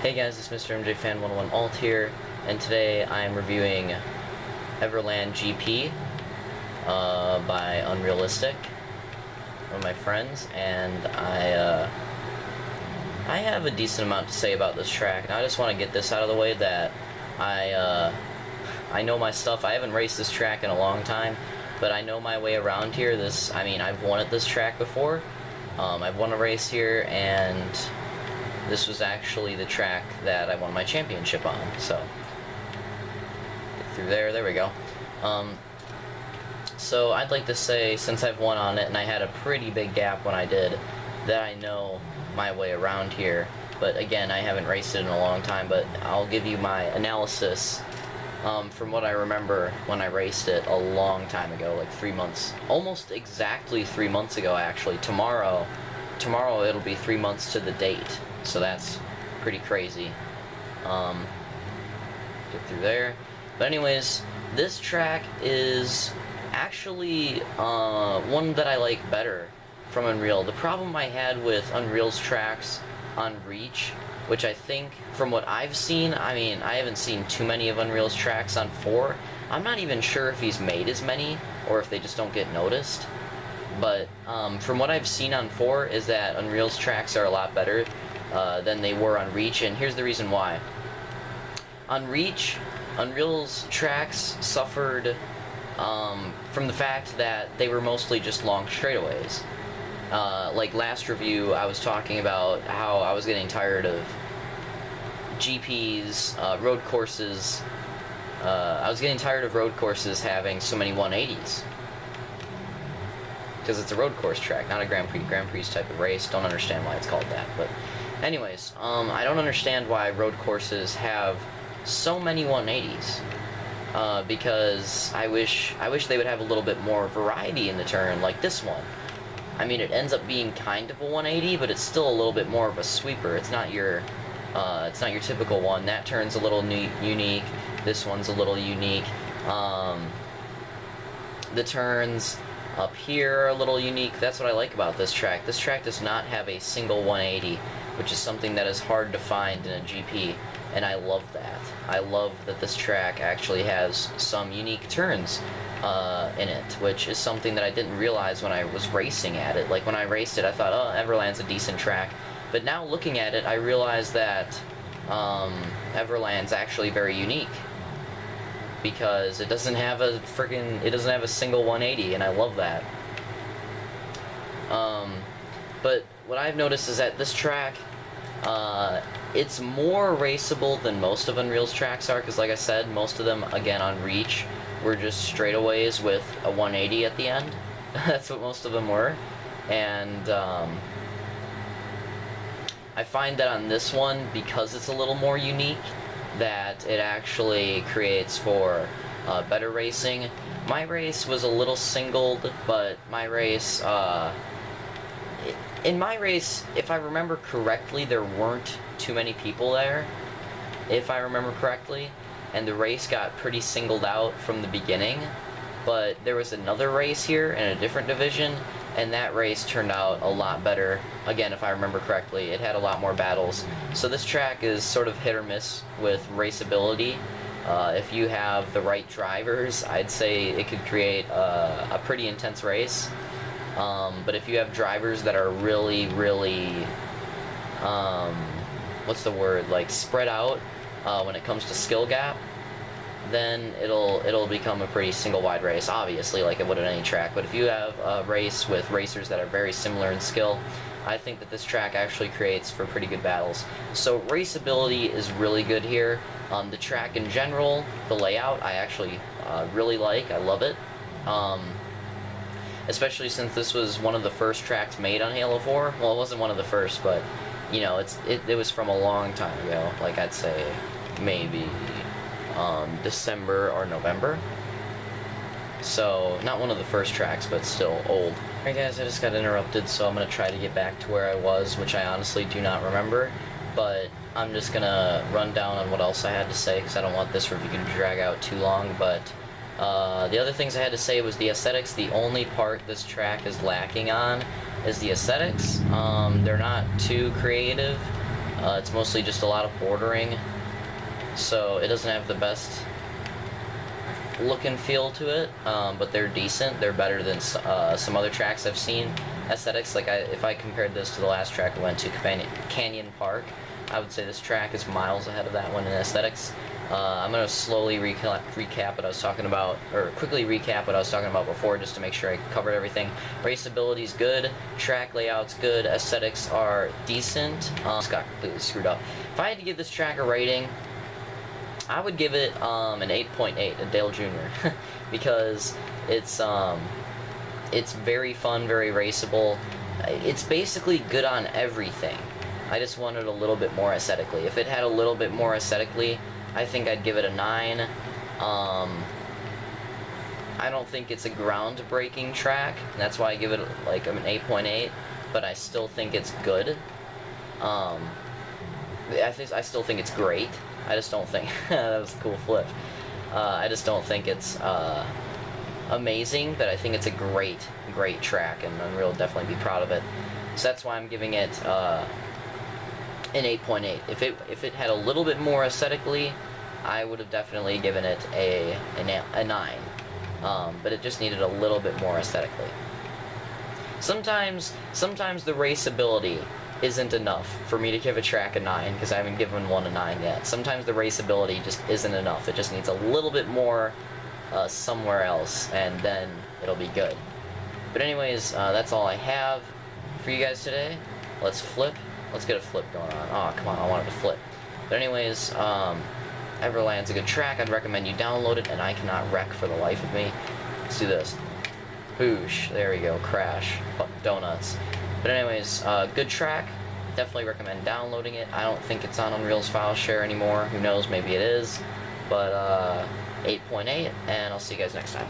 Hey guys, it's Mr. MJ Fan 101 Alt here, and today I am reviewing Everland GP by Unrealistic, one of my friends, and I have a decent amount to say about this track, and I just want to get this out of the way that I know my stuff. I haven't raced this track in a long time, but I know my way around here. I've won at this track before. I've won a race here, and this was actually the track that I won my championship on, so get through there we go. So I'd like to say, since I've won on it, and I had a pretty big gap when I did, that I know my way around here. But again, I haven't raced it in a long time, but I'll give you my analysis from what I remember when I raced it a long time ago, like 3 months, almost exactly 3 months ago actually. Tomorrow it'll be 3 months to the date. So that's pretty crazy. Get through there. But anyways, this track is actually one that I like better from Unreal. The problem I had with Unreal's tracks on Reach, which I think, from what I've seen, I mean, I haven't seen too many of Unreal's tracks on 4. I'm not even sure if he's made as many, or if they just don't get noticed. But from what I've seen on 4 is that Unreal's tracks are a lot better than they were on Reach, and here's the reason why. On Reach, Unreal's tracks suffered from the fact that they were mostly just long straightaways. Like last review, I was talking about how I was getting tired of GPs, road courses. I was getting tired of road courses having so many 180s. Because it's a road course track, not a Grand Prix. Grand Prix type of race. Don't understand why it's called that. But anyways, I don't understand why road courses have so many 180s. Because I wish they would have a little bit more variety in the turn, like this one. I mean, it ends up being kind of a 180, but it's still a little bit more of a sweeper. It's not your typical one. That turn's a little unique. This one's a little unique. The turns up here are a little unique. That's what I like about this track. This track does not have a single 180, which is something that is hard to find in a GP, and I love that. I love that this track actually has some unique turns in it, which is something that I didn't realize when I was racing at it. Like when I raced it, I thought, oh, Everland's a decent track, but now looking at it, I realize that Everland's actually very unique, because it doesn't have a single 180, and I love that. But what I've noticed is that this track, it's more raceable than most of Unreal's tracks are, because like I said, most of them, again, on Reach, were just straightaways with a 180 at the end. That's what most of them were. And I find that on this one, because it's a little more unique, that it actually creates for better racing. My race was a little singled, but my race, in my race, if I remember correctly, there weren't too many people there, if I remember correctly, and the race got pretty singled out from the beginning. But there was another race here in a different division, and that race turned out a lot better. Again, if I remember correctly, it had a lot more battles. So this track is sort of hit or miss with raceability. If you have the right drivers, I'd say it could create a pretty intense race. But if you have drivers that are really, what's the word, like spread out when it comes to skill gap, then it'll become a pretty single wide race, obviously, like it would at any track. But if you have a race with racers that are very similar in skill, I think that this track actually creates for pretty good battles. So raceability is really good here. The track in general, the layout, I actually really like. I love it. Especially since this was one of the first tracks made on Halo 4. Well, it wasn't one of the first, but you know, it was from a long time ago. Like I'd say maybe December or November. So not one of the first tracks, but still old. Alright guys, I just got interrupted, so I'm gonna try to get back to where I was, which I honestly do not remember. But I'm just gonna run down on what else I had to say, because I don't want this review to drag out too long. But the other things I had to say was the aesthetics. The only part this track is lacking on is the aesthetics. They're not too creative. It's mostly just a lot of bordering, so it doesn't have the best look and feel to it, but they're decent. They're better than some other tracks I've seen. Aesthetics, like if I compared this to the last track I went to, Canyon Park, I would say this track is miles ahead of that one in aesthetics. I'm going to slowly recap what I was talking about, or quickly recap what I was talking about before, just to make sure I covered everything. Raceability is good, track layout's good, aesthetics are decent. Just got completely screwed up. If I had to give this track a rating, I would give it an 8.8, a Dale Jr., because it's very fun, very raceable. It's basically good on everything. I just wanted a little bit more aesthetically. If it had a little bit more aesthetically, I think I'd give it a 9. I don't think it's a groundbreaking track, and that's why I give it like an 8.8, but I still think it's good. I still think it's great. I just don't think that was a cool flip. I just don't think it's amazing, but I think it's a great track, and Unreal will definitely be proud of it. So that's why I'm giving it an 8.8. If it had a little bit more aesthetically, I would have definitely given it a 9. But it just needed a little bit more aesthetically. Sometimes the raceability isn't enough for me to give a track a 9, because I haven't given one a 9 yet. Sometimes the raceability just isn't enough. It just needs a little bit more somewhere else, and then it'll be good. But anyways, that's all I have for you guys today. Let's flip. Let's get a flip going on. Oh, come on, I wanted to flip. But anyways, Everland's a good track. I'd recommend you download it, and I cannot wreck for the life of me. Let's do this. Boosh. There we go. Crash. Donuts. But anyways, good track. Definitely recommend downloading it. I don't think it's on Unreal's file share anymore. Who knows? Maybe it is. But 8.8, and I'll see you guys next time.